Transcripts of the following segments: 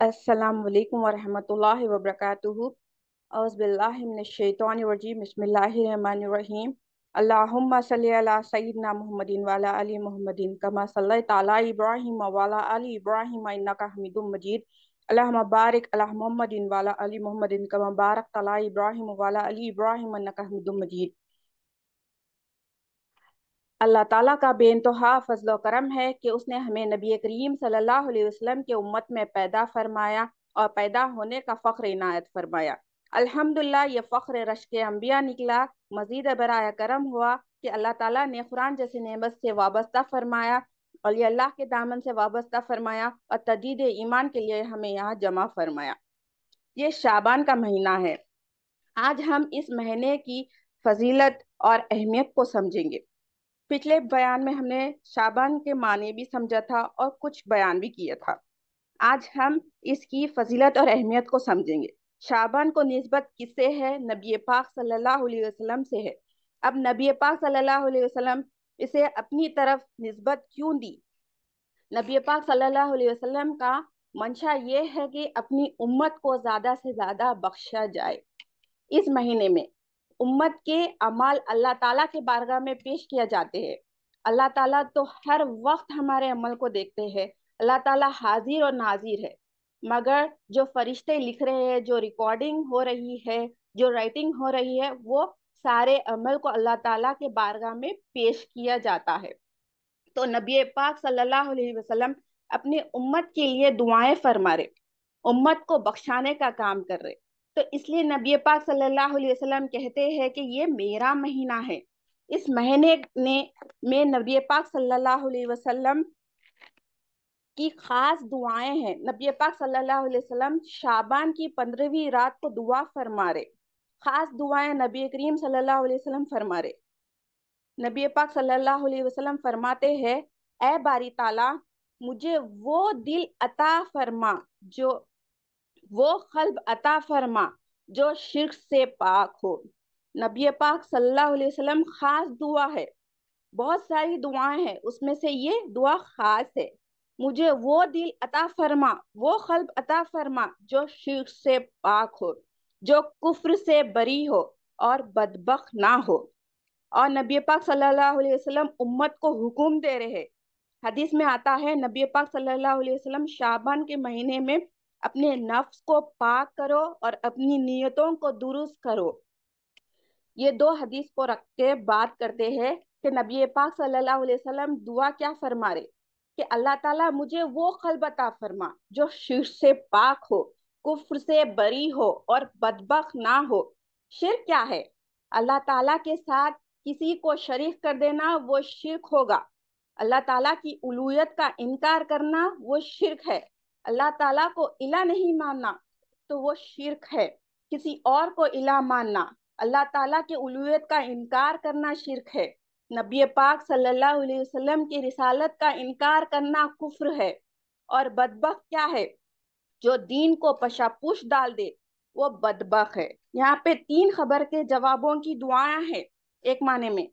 अस्सलाम वालेकुम वरहमतुल्लाहि वबरकातुहू। औज़ुबिल्लाहि मिनश्शैतानिर्रजीम। बिस्मिल्लाहिर्रहमानिर्रहीम। अल्लाहुम्मा सल्लि अला सय्यिदिना मुहम्मदिन व अला आलि मुहम्मदिन कमा सल्लैता अला इब्राहीम व अला आलि इब्राहीम इन्नका हमीदुम मजीद। अल्लाहुम्मा बारिक अला मुहम्मदिन व अला आलि मुहम्मदिन कमा बारकता अला इब्राहीम व अला आलि इब्राहीम इन्नका हमीदुम मजीद। अल्लाह ताला का बेइंतहा फजल करम है कि उसने हमें नबी करीम सल्लल्लाहु अलैहि वसल्लम के उम्मत में पैदा फरमाया और पैदा होने का फ़ख्र इनायत फरमाया। अल्हम्दुलिल्लाह ये फ़ख्र रश्क अंबिया निकला। मज़ीद बराया करम हुआ कि अल्लाह ताला ने कुरान जैसी नेमत से वाबस्ता फरमाया और ये अल्लाह के दामन से वाबस्ता फरमाया और तजदीद ईमान के लिए हमें यहाँ जमा फरमाया। ये शाबान का महीना है। आज हम इस महीने की फजीलत और अहमियत को समझेंगे। पिछले बयान में हमने शाबान के माने भी समझा था और कुछ बयान भी किया था। आज हम इसकी फजीलत और अहमियत को समझेंगे। शाबान को निस्बत किससे है? नबी पाक सल्लल्लाहु अलैहि वसल्लम से है। अब नबी पाक सल्लल्लाहु अलैहि वसल्लम इसे अपनी तरफ निस्बत क्यों दी? नबी पाक सल्लल्लाहु अलैहि वसल्लम का मंशा ये है कि अपनी उम्मत को ज्यादा से ज्यादा बख्शा जाए। इस महीने में उम्मत के अमाल अल्लाह ताला के बारगाह में पेश किया जाते हैं। अल्लाह ताला तो हर वक्त हमारे अमल को देखते हैं। अल्लाह ताला हाजिर और नाजिर है। मगर जो फरिश्ते लिख रहे हैं, जो रिकॉर्डिंग हो रही है, जो राइटिंग हो रही है, वो सारे अमल को अल्लाह ताला के बारगाह में पेश किया जाता है। तो नबी पाक सल्लल्लाहु अलैहि वसल्लम अपनी उम्मत के लिए दुआएं फरमा रहे, उम्मत को बख्शाने का काम कर रहे। तो इसलिए नबी पाक सल्लल्लाहु अलैहि वसल्लम कहते हैं कि ये मेरा महीना है। इस महीने ने में नबी पाक सल्लल्लाहु अलैहि वसल्लम की खास दुआएं हैं। नबी पाक सल्लल्लाहु अलैहि वसल्लम शाबान की 15वीं रात को दुआ फरमा रहे। खास दुआएं नबी करीम सल्लल्लाहु अलैहि वसल्लम फरमा रहे। नबी पाक सल्लल्लाहु अलैहि वसल्लम फरमाते हैं, ए बारी ताला, मुझे वो दिल अता फरमा, जो वो कल्ब अता फरमा जो शिर्क से पाक हो। नबी पाक सल्लल्लाहु अलैहि वसल्लम खास दुआ है। बहुत सारी दुआएं हैं, उसमें से ये दुआ खास है। मुझे वो दिल अता फरमा, वो कल्ब अता फरमा जो शिर्क से पाक हो, जो कुफ्र से बरी हो और बदबख्त ना हो। और नबी पाक सल्लल्लाहु अलैहि वसल्लम उम्मत को हुक्म दे रहे हैं। हदीस में आता है, नबी पाक सल्लल्लाहु अलैहि वसल्लम शाबान के महीने में अपने नफ्स को पाक करो और अपनी नियतों को दुरुस्त करो। ये दो हदीस को रख के बात करते हैं कि नबी पाक सल्लल्लाहु अलैहि वसल्लम दुआ क्या फरमा रहे कि अल्लाह ताला मुझे वो क़ल्ब अता फरमा जो शिर्क से पाक हो, कुफ्र से बरी हो और बदबख्त ना हो। शिर्क क्या है? अल्लाह ताला के साथ किसी को शरीक कर देना, वो शिर्क होगा। अल्लाह ताला की उलूहियत का इनकार करना, वो शिर्क है। अल्लाह ताला को इला नहीं मानना, तो वो शिर्क है। किसी और को इला मानना, अल्लाह ताला के उलूहियत का इनकार करना शिर्क है। नबी पाक सल्लल्लाहु अलैहि वसल्लम की रिसालत का इनकार करना कुफ्र है। और बदबख्त क्या है? जो दीन को पशापुश डाल दे, वो बदबख्त है। यहाँ पे तीन खबर के जवाबों की दुआएं हैं। एक माने में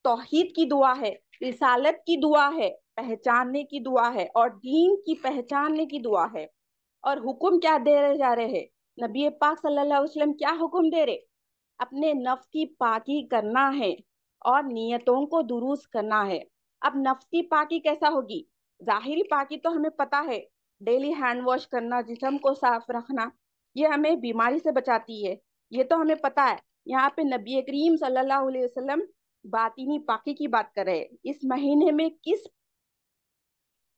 तौहीद की दुआ है, रिसालत की दुआ है, पहचानने की दुआ है, और दीन की पहचानने की दुआ है। और हुक्म क्या दे रहे जा रहे हैं? नबी पाक सल्लल्लाहु अलैहि वसल्लम क्या हुक्म दे रहे? अपने नफ्स की पाकी करना है और नियतों को दुरुस्त करना है। अब नफ्स की पाकी कैसा होगी? जाहिरी पाकी तो हमें पता है, डेली हैंड वॉश करना, जिस्म को साफ रखना, ये हमें बीमारी से बचाती है, ये तो हमें पता है। यहाँ पे नबी करीम सल्लल्लाहु अलैहि वसल्लम बातिनी पाकी की बात कर रहे हैं। इस महीने में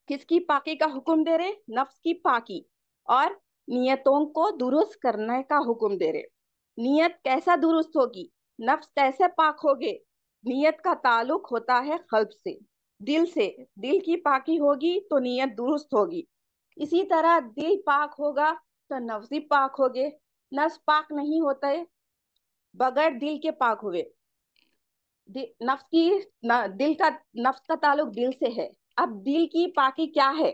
किसकी पाकी का हुक्म दे रहे? नफ्स की पाकी और नियतों को दुरुस्त करने का हुक्म दे रहे। नियत कैसा दुरुस्त होगी? नफ्स कैसे पाक होगे? नियत का ताल्लुक होता है कल्ब से, दिल से। दिल की पाकी होगी तो नियत दुरुस्त होगी। इसी तरह दिल पाक होगा तो नफ्स भी पाक होगे। नफ्स पाक नहीं होता है बगैर दिल के पाक हुए। नफ्स की दिल का नफ्स का ताल्लुक दिल से है। अब दिल की पाकी क्या है?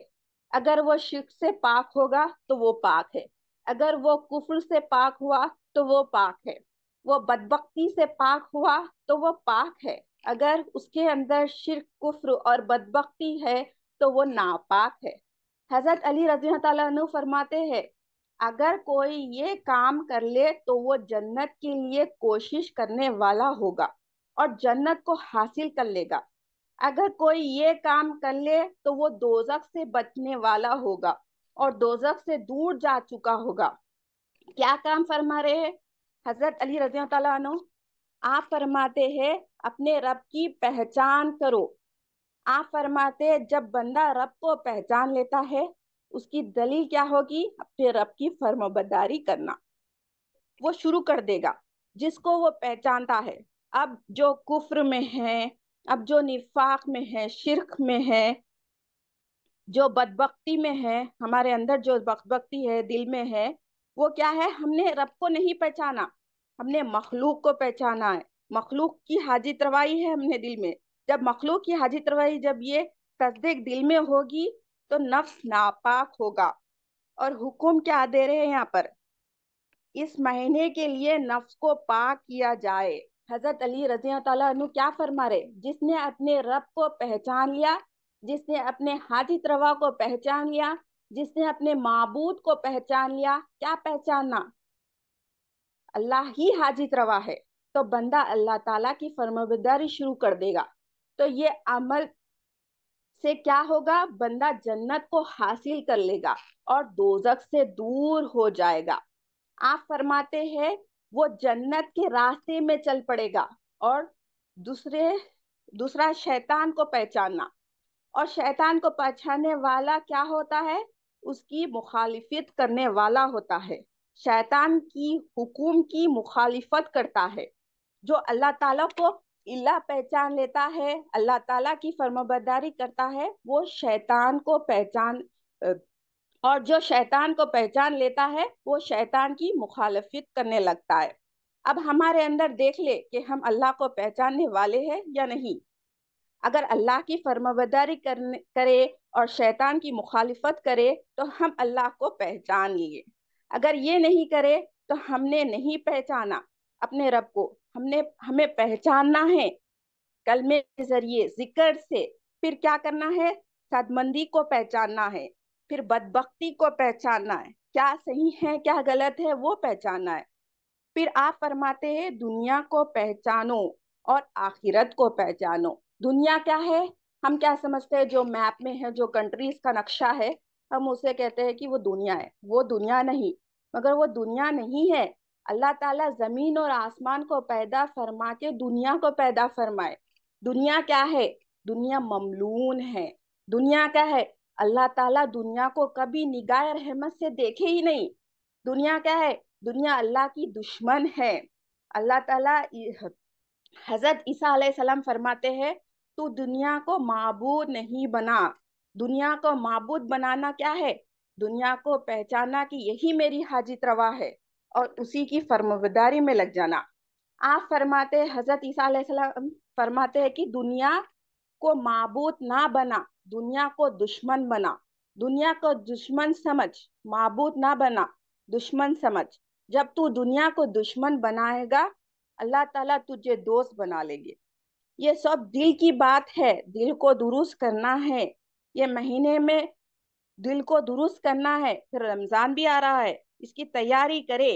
अगर वो शिर्क से पाक होगा तो वो पाक है। अगर वो कुफ्र से पाक हुआ तो वो पाक है। वो बदबख्ती से पाक हुआ तो वो पाक है। अगर उसके अंदर शिर्क, कुफ्र और बदबख्ती है तो वो नापाक है। हजरत अली रजी अल्लाह अन्हु फरमाते हैं, अगर कोई ये काम कर ले तो वो जन्नत के लिए कोशिश करने वाला होगा और जन्नत को हासिल कर लेगा। अगर कोई ये काम कर ले तो वो दोजख से बचने वाला होगा और दोजख से दूर जा चुका होगा। क्या काम फरमा रहे हैं हजरत अली रजी अल्लाह अन्हु? आप फरमाते हैं, अपने रब की पहचान करो। आप फरमाते हैं, जब बंदा रब को पहचान लेता है, उसकी दलील क्या होगी? अपने रब की फर्माबरदारी करना वो शुरू कर देगा। जिसको वो पहचानता है, अब जो कुफ्र में है, अब जो निफाक में है, शिरक में है, जो बदबख्ती में है, हमारे अंदर जो बदबख्ती है दिल में है, वो क्या है? हमने रब को नहीं पहचाना, हमने मखलूक को पहचाना है। मखलूक की हाजित रवाई है हमने दिल में। जब मखलूक की हाजित रवाई, जब ये तस्दीक दिल में होगी, तो नफ्स नापाक होगा। और हुक्म क्या दे रहे हैं यहाँ पर? इस महीने के लिए नफ्स को पाक किया जाए। हजरत अली रजी अल्लाह अन्हु क्या फरमा रहे? जिसने अपने रब को पहचान लिया, जिसने अपने हाजित रवा को पहचान लिया, जिसने अपने माबूद को पहचान लिया, क्या पहचानना? अल्लाह ही हाजित रवा है, तो बंदा अल्लाह ताला की फरमाबरदारी शुरू कर देगा। तो ये अमल से क्या होगा? बंदा जन्नत को हासिल कर लेगा और दोजख से दूर हो जाएगा। आप फरमाते हैं, वो जन्नत के रास्ते में चल पड़ेगा। और दूसरे दूसरा, शैतान को पहचानना। और शैतान को पहचानने वाला क्या होता है? उसकी मुखालिफत करने वाला होता है। शैतान की हुकुम की मुखालिफत करता है। जो अल्लाह ताला को इल्ला पहचान लेता है, अल्लाह ताला की फर्माबरदारी करता है, वो शैतान को पहचान और जो शैतान को पहचान लेता है, वो शैतान की मुखालफत करने लगता है। अब हमारे अंदर देख ले कि हम अल्लाह को पहचानने वाले हैं या नहीं। अगर अल्लाह की फर्माबरदारी करने करे और शैतान की मुखालिफत करे, तो हम अल्लाह को पहचान लिए। अगर ये नहीं करे, तो हमने नहीं पहचाना अपने रब को। हमें पहचानना है कलमे के जरिए, जिक्र से। फिर क्या करना है? सदमंदी को पहचानना है, फिर बदबख्ती को पहचानना है, क्या सही है क्या गलत है वो पहचानना है। फिर आप फरमाते हैं, दुनिया को पहचानो और आखिरत को पहचानो। दुनिया क्या है? हम क्या समझते हैं? जो मैप में है, जो कंट्रीज का नक्शा है, हम उसे कहते हैं कि वो दुनिया है। वो दुनिया नहीं, मगर वो दुनिया नहीं है। अल्लाह ताला जमीन और आसमान को पैदा फरमा के दुनिया को पैदा फरमाए। दुनिया क्या है? दुनिया ममलून है। दुनिया क्या है? अल्लाह ताला दुनिया को कभी निगाह रहमत से देखे ही नहीं। दुनिया क्या है? दुनिया अल्लाह की दुश्मन है। अल्लाह ताला हजरत ईसा अलैहिस्सलाम फरमाते हैं, तू दुनिया को माबूद नहीं बना। दुनिया को माबूद बनाना क्या है? दुनिया को पहचाना कि यही मेरी हाजित रवा है और उसी की फर्माबरदारी में लग जाना। आप फरमाते हैं, हजरत ईसा अलैहिस्सलाम फरमाते हैं कि दुनिया को माबूद ना बना, दुनिया को दुश्मन बना। दुनिया को दुश्मन समझ, माबूद ना बना, दुश्मन समझ। जब तू दुनिया को दुश्मन बनाएगा, अल्लाह ताला तुझे दोस्त बना लेंगे। ये सब दिल की बात है, दिल को दुरुस्त करना है। ये महीने में दिल को दुरुस्त करना है। फिर रमजान भी आ रहा है, इसकी तैयारी करे।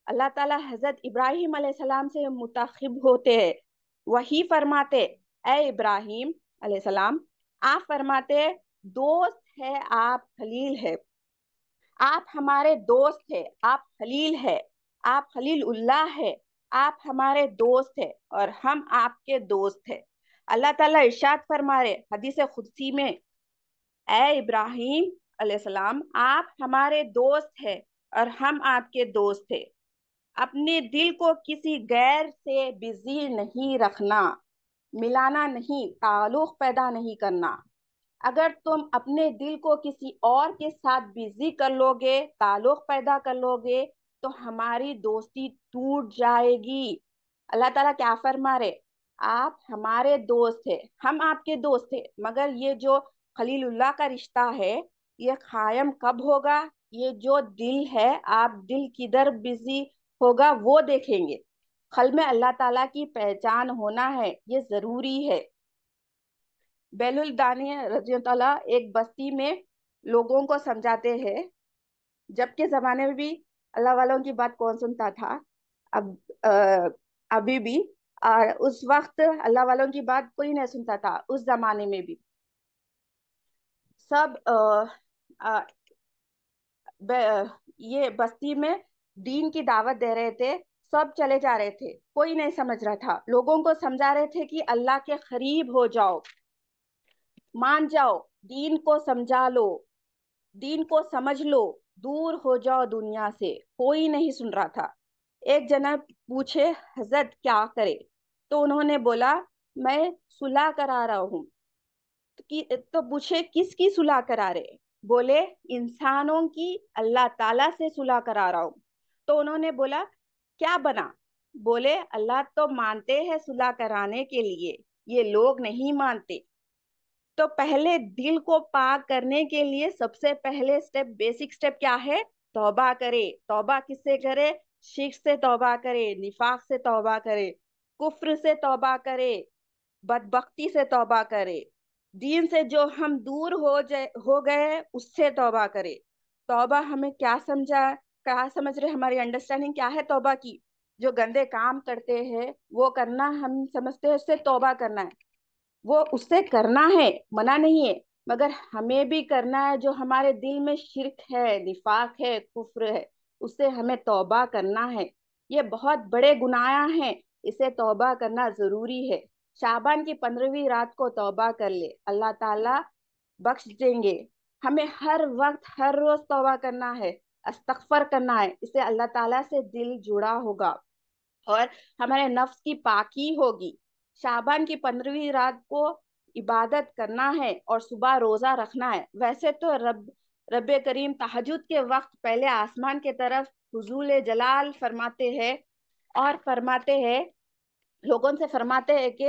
अल्लाह ताला हजरत इब्राहिम अलैहिस्सलाम से मुताखिब होते हैं। वही फरमाते, ए इब्राहिम अलैहिस्सलाम, आप फरमाते, दोस्त है आप, खलील है। आप हमारे दोस्त है, आप खलील है, आप खलील उल्लाह है। आप हमारे दोस्त है और हम आपके दोस्त है। अल्लाह ताला इरशाद फरमा रहे हदीस खुदसी में, ए इब्राहिम अलैहिस्सलाम, आप हमारे दोस्त है और हम आपके दोस्त है। अपने दिल को किसी गैर से बिजी नहीं रखना, मिलाना नहीं, ताल्लुक पैदा नहीं करना। अगर तुम अपने दिल को किसी और के साथ बिजी कर लोगे, ताल्लुक पैदा कर लोगे, तो हमारी दोस्ती टूट जाएगी। अल्लाह ताला क्या फरमा रहे? आप हमारे दोस्त है, हम आपके दोस्त है, मगर ये जो खलीलुल्लाह का रिश्ता है, ये कायम कब होगा? ये जो दिल है, आप दिल किधर बिजी होगा वो देखेंगे। कल में अल्लाह ताला की पहचान होना है, ये जरूरी है। बेलुल दानी रजी अल्लाह एक बस्ती में लोगों को समझाते हैं। जब के जमाने में भी अल्लाह वालों की बात कौन सुनता था? अब अभी भी उस वक्त अल्लाह वालों की बात कोई नहीं सुनता था। उस जमाने में भी सब अ, ये बस्ती में दीन की दावत दे रहे थे। सब चले जा रहे थे, कोई नहीं समझ रहा था। लोगों को समझा रहे थे कि अल्लाह के करीब हो जाओ, मान जाओ, दीन को समझा लो, दीन को समझ लो, दूर हो जाओ दुनिया से। कोई नहीं सुन रहा था। एक जना पूछे, हजरत क्या करे? तो उन्होंने बोला, मैं सुलह करा रहा हूँ। तो पूछे, किसकी सुलह करा रहे? बोले, इंसानों की अल्लाह ताला से सुलह करा रहा हूँ। तो उन्होंने बोला, क्या बना? बोले, अल्लाह तो मानते हैं सुलह कराने के लिए, ये लोग नहीं मानते। तो पहले दिल को पाक करने के लिए सबसे पहले स्टेप, बेसिक स्टेप क्या है? तौबा करे। तौबा किससे करे? शिर्क से तौबा करे, निफाक से तौबा करे, कुफ्र से तौबा करे, बदबख्ती से तौबा करे, दीन से जो हम दूर हो गए उससे तौबा करे। तौबा हमें क्या समझा, क्या समझ रहे? हमारी अंडरस्टैंडिंग क्या है तौबा की? जो गंदे काम करते हैं वो करना हम समझते हैं उससे तौबा करना है। वो उससे करना है, मना नहीं है, मगर हमें भी करना है। जो हमारे दिल में शिर्क है, निफाक है, कुफ्र है, उससे हमें तौबा करना है। ये बहुत बड़े गुनाह हैं, इसे तौबा करना जरूरी है। शाबान की 15वीं रात को तौबा कर ले, अल्लाह ताला बख्श देंगे। हमें हर वक्त हर रोज तौबा करना है, अस्तगफर करना है। इससे अल्लाह ताला से दिल जुड़ा होगा और हमारे नफ्स की पाकी होगी। शाबान की 15वीं रात को इबादत करना है और सुबह रोजा रखना है। वैसे तो रब्बे करीम तहज्जुद के वक्त पहले आसमान के तरफ हुजूल जलाल फरमाते हैं और फरमाते हैं, लोगों से फरमाते हैं कि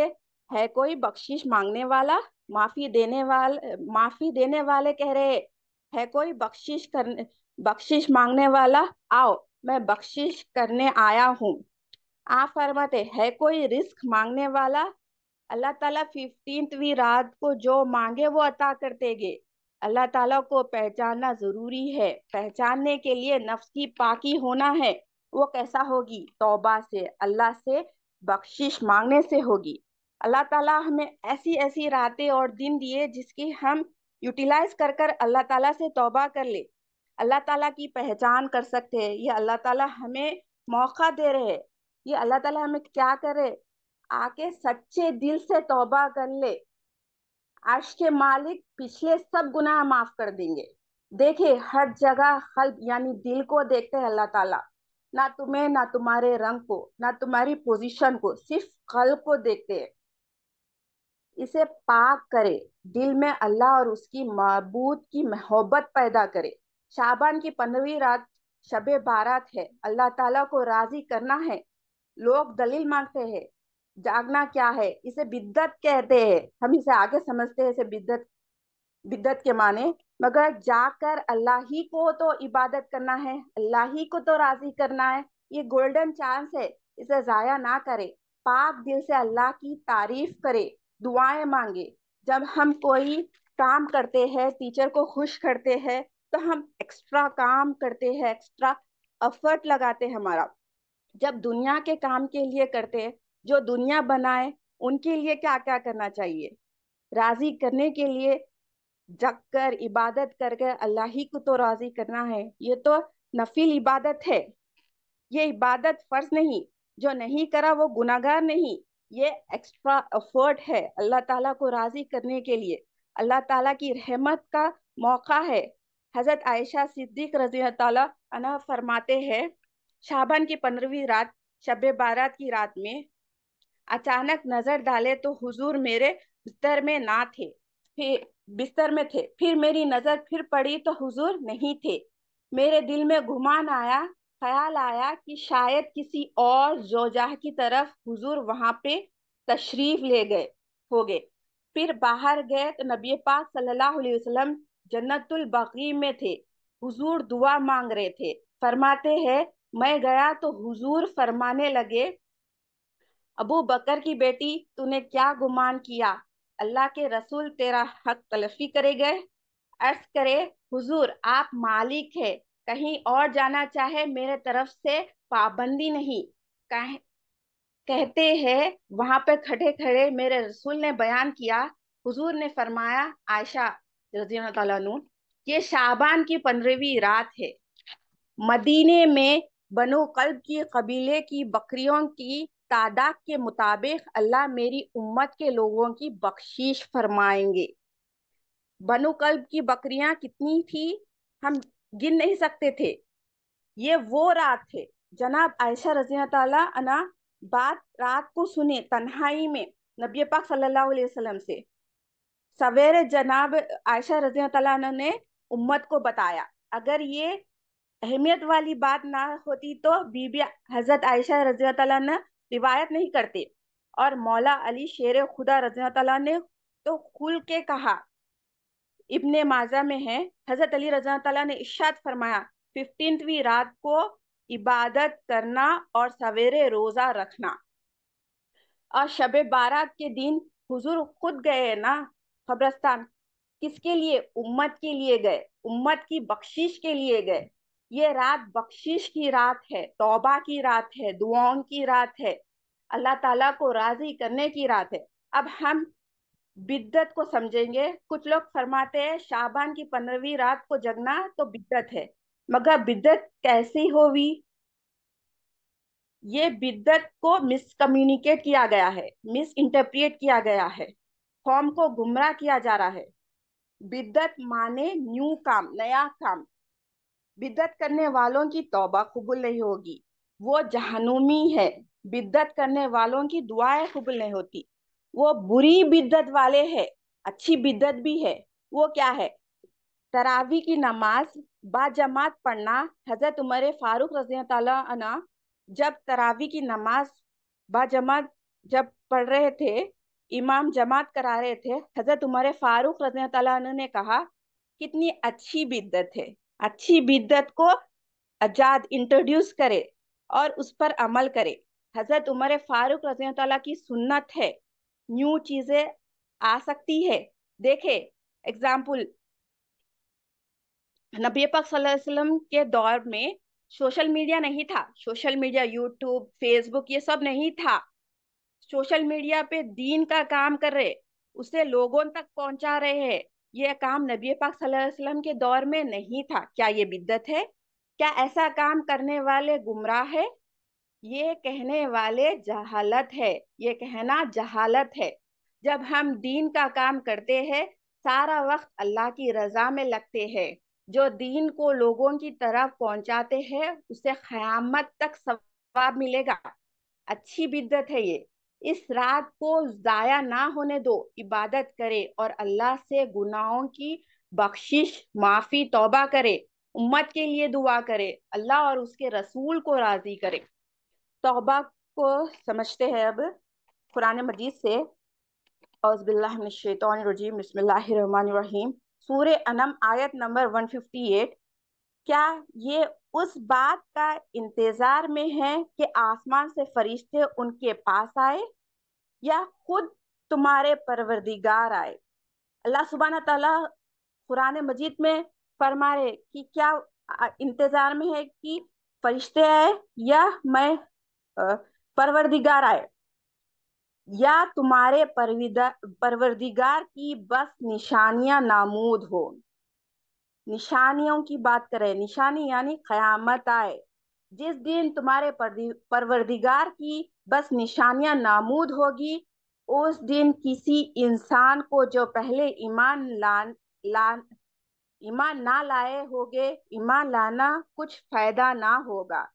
है कोई बख्शिश मांगने वाला? माफी देने वाले कह रहे हैं, है कोई बख्शिश मांगने वाला? आओ, मैं बख्शिश करने आया हूँ। आप फरमाते, है कोई रिस्क मांगने वाला? अल्लाह ताला 15वीं रात को जो मांगे वो अता कर देंगे। अल्लाह ताला को पहचानना जरूरी है। पहचानने के लिए नफ्स की पाकी होना है। वो कैसा होगी? तौबा से, अल्लाह से बख्शिश मांगने से होगी। अल्लाह ताला हमें ऐसी ऐसी रातें और दिन दिए जिसकी हम यूटिलाइज कर कर अल्लाह ताला से तौबा कर ले, अल्लाह ताला की पहचान कर सकते हैं। ये अल्लाह ताला हमें मौका दे रहे हैं। ये अल्लाह ताला हमें क्या करे? आके सच्चे दिल से तौबा कर ले, अर्श के मालिक पिछले सब गुनाह माफ कर देंगे। देखे हर जगह कल्ब यानी दिल को देखते हैं अल्लाह ताला, ना तुम्हें, ना तुम्हारे रंग को, ना तुम्हारी पोजीशन को, सिर्फ कल्ब को देखते हैं। इसे पाक करे, दिल में अल्लाह और उसकी माबूद की मोहब्बत पैदा करे। शाबान की 15वीं रात शबे बारात है, अल्लाह ताला को राजी करना है। लोग दलील मांगते हैं, जागना क्या है? इसे बिद्दत कहते हैं। हम इसे आगे समझते हैं, इसे बिद्दत, बिद्दत के माने। मगर जाकर अल्लाह ही को तो इबादत करना है, अल्लाह ही को तो राजी करना है। ये गोल्डन चांस है, इसे जाया ना करे। पाक दिल से अल्लाह की तारीफ करे, दुआएं मांगे। जब हम कोई काम करते हैं, टीचर को खुश करते हैं, तो हम एक्स्ट्रा काम करते हैं, एक्स्ट्रा एफर्ट लगाते हैं हमारा। जब दुनिया के काम के लिए करते हैं, जो दुनिया बनाए उनके लिए क्या क्या करना चाहिए? राजी करने के लिए जग कर इबादत करके अल्लाह ही को तो राजी करना है। ये तो नफिल इबादत है, ये इबादत फर्ज नहीं। जो नहीं करा वो गुनाहगार नहीं, ये एक्स्ट्रा एफर्ट है अल्लाह ताला को राजी करने के लिए। अल्लाह ताला की रहमत का मौका है। हजरत आयशा सिद्दीक रजी ताला अन्हा फरमाते हैं, शाबान की 15वीं रात शब बारात की रात में अचानक नजर डाले तो हुजूर मेरे बिस्तर में ना थे। फिर बिस्तर में थे, फिर मेरी नजर फिर पड़ी तो हुजूर नहीं थे। मेरे दिल में गुमान आया, ख्याल आया कि शायद किसी और जोजाह की तरफ हुजूर वहां पे तशरीफ ले गए हो गए। फिर बाहर गए तो नबी पाक सल्लल्लाहु अलैहि वसल्लम जन्नतुल बकी में थे। हुजूर दुआ मांग रहे थे। फरमाते हैं, मैं गया तो हुजूर फरमाने लगे, अबू बकर की बेटी, तूने क्या गुमान किया? अल्लाह के रसूल तेरा हक तलफी करे गए? अर्ज करे, हुजूर आप मालिक है, कहीं और जाना चाहे मेरे तरफ से पाबंदी नहीं। कह, कहते हैं वहां पे खड़े खड़े मेरे रसूल ने बयान किया, हुजूर ने फरमाया, आयशा रजी अल्लाह तआला अन्हु, ये शाबान की 15वीं रात है। मदीने में बनो कल्ब की कबीले की बकरियों की तादाद के मुताबिक अल्लाह मेरी उम्मत के लोगों की बख्शीश फरमाएंगे। बनो कल्ब की बकरियां कितनी थी, हम गिन नहीं सकते थे। ये वो रात है। जनाब आयशा रज़ी ताला अन्हा बात रात को सुने तन्हाई में नबी पाक सल्लल्लाहु अलैहि वसल्लम से। सवेरे जनाब आयशा रज़ी ताला अन्हा ने उम्मत को बताया। अगर ये अहमियत वाली बात ना होती तो बीबी हजरत आयशा रज़ी ताला अन्हा रिवायत नहीं करते। और मौला अली शेर खुदा रज़ी ताला ने तो खुल के कहा, इब्ने माजा में है, हजरत अली रज़ा तआला ने इरशाद फरमाया, 15वीं रात को इबादत करना और सवेरे रोजा रखना। और शबे बारात के दिन हुजूर खुद गए ना कब्रस्तान। किसके लिए? उम्मत के लिए गए, उम्मत की बख्शिश के लिए गए। ये रात बख्शिश की रात है, तौबा की रात है, दुआओं की रात है, अल्लाह ताला को राजी करने की रात है। अब हम बिद्दत को समझेंगे। कुछ लोग फरमाते हैं शाबान की 15वीं रात को जगना तो बिद्दत है, मगर बिद्दत कैसी होगी? ये बिद्दत को मिसकम्युनिकेट किया गया है, मिस इंटरप्रिएट किया गया है, कौम को गुमराह किया जा रहा है। बिद्दत माने न्यू काम, नया काम। बिद्दत करने वालों की तौबा कबूल नहीं होगी, वो जहन्नुमी है। बिद्दत करने वालों की दुआएं कबूल नहीं होती। वो बुरी बिद्दत वाले हैं। अच्छी बिद्दत भी है। वो क्या है? तरावी की नमाज बाजमात पढ़ना। हजरत उमर फारूक रजी ताला अन्हा जब तरावी की नमाज बाजमात जब पढ़ रहे थे, इमाम जमात करा रहे थे, हजरत उमर फारूक रजी ताला अन्हा ने कहा, कितनी अच्छी बिद्दत है। अच्छी बिद्दत को आजाद इंट्रोड्यूस करे और उस पर अमल करे। हजरत उमर फारूक रजी ताला की सुन्नत है, न्यू चीजें आ सकती है। देखे एग्जाम्पल, नबी पाक सल्लल्लाहु अलैहि वसल्लम के दौर में सोशल मीडिया नहीं था। सोशल मीडिया, यूट्यूब, फेसबुक, ये सब नहीं था। सोशल मीडिया पे दीन का काम कर रहे, उसे लोगों तक पहुंचा रहे हैं। ये काम नबी पाक सल्लल्लाहु अलैहि वसल्लम के दौर में नहीं था। क्या ये बिद्दत है? क्या ऐसा काम करने वाले गुमराह है? ये कहने वाले जहालत है। ये कहना जहालत है। जब हम दीन का काम करते हैं, सारा वक्त अल्लाह की रजा में लगते हैं। जो दीन को लोगों की तरफ पहुंचाते हैं, उसे क़यामत तक सवाब मिलेगा। अच्छी बिद्दत है ये। इस रात को जाया ना होने दो, इबादत करे और अल्लाह से गुनाहों की बख्शिश, माफी, तौबा करे, उम्मत के लिए दुआ करे, अल्लाह और उसके रसूल को राजी करे। तौबा को समझते हैं अब कुरान मजीद से। औज़ुबिल्लाहिमिनश्शैतानिर्रजीम, बिस्मिल्लाहिर्रहमानिर्रहीम। सूरे अनम आयत नंबर 158। क्या ये उस बात का इंतजार में है कि आसमान से फरिश्ते उनके पास आए, या खुद तुम्हारे परवरदिगार आए? अल्लाह सुब्हान तआला कुरान मजीद में फरमा रहे कि क्या इंतजार में है कि फरिश्ते आए, या मैं अ, परवरदिगार आए, या तुम्हारे परवरदिगार की बस निशानियां नामूद हो। निशानियों की बात करें, निशानी यानी कयामत आए। जिस दिन तुम्हारे परवरदिगार की बस निशानियां नामूद होगी, उस दिन किसी इंसान को जो पहले ईमान ना लाए होगे, ईमान लाना कुछ फायदा ना होगा।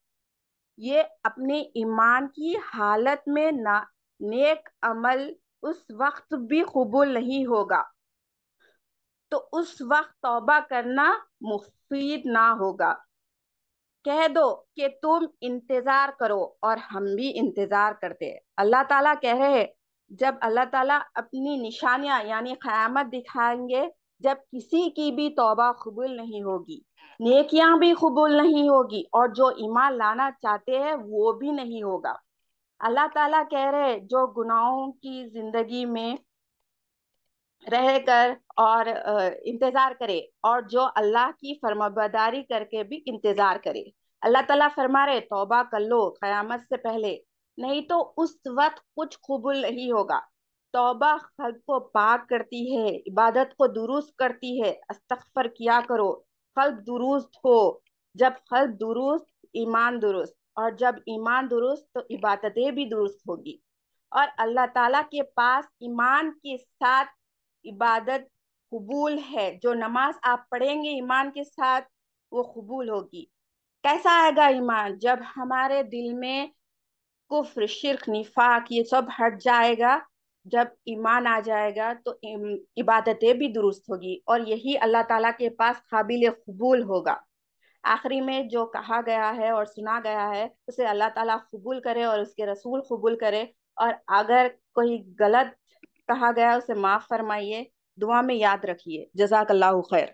ये अपने ईमान की हालत में ना नेक अमल उस वक्त भी कबूल नहीं होगा, तो उस वक्त तौबा करना मुफीद ना होगा। कह दो कि तुम इंतजार करो और हम भी इंतजार करते हैं। अल्लाह ताला कह रहे हैं, जब अल्लाह ताला अपनी निशानियां यानी क़यामत दिखाएंगे, जब किसी की भी तौबा कबूल नहीं होगी, नेकियां भी कबूल नहीं होगी, और जो ईमान लाना चाहते हैं वो भी नहीं होगा। अल्लाह ताला कह रहे हैं, जो गुनाहों की जिंदगी में रह कर और इंतजार करे, और जो अल्लाह की फरमाबरदारी करके भी इंतजार करे। अल्लाह ताला फरमा रहे तौबा कर लो कयामत से पहले, नहीं तो उस वक्त कुछ कबूल नहीं होगा। तौबा कल्ब को पाक करती है, इबादत को दुरुस्त करती है। अस्तगफर किया करो, कल्ब दुरुस्त हो। जब कल्ब दुरुस्त, ईमान दुरुस्त, और जब ईमान दुरुस्त तो इबादतें भी दुरुस्त होगी। और अल्लाह ताला के पास ईमान के साथ इबादत कबूल है। जो नमाज आप पढ़ेंगे ईमान के साथ, वो कबूल होगी। कैसा आएगा ईमान? जब हमारे दिल में कुफ्र, शिर्क, निफाक ये सब हट जाएगा। जब ईमान आ जाएगा तो इबादतें भी दुरुस्त होगी, और यही अल्लाह ताला के पास काबिल कबूल होगा। आखिरी में जो कहा गया है और सुना गया है, उसे अल्लाह ताला कबूल करे और उसके रसूल कबूल करे। और अगर कोई गलत कहा गया उसे माफ फरमाइए, दुआ में याद रखिए। जज़ाकल्लाहु खैर।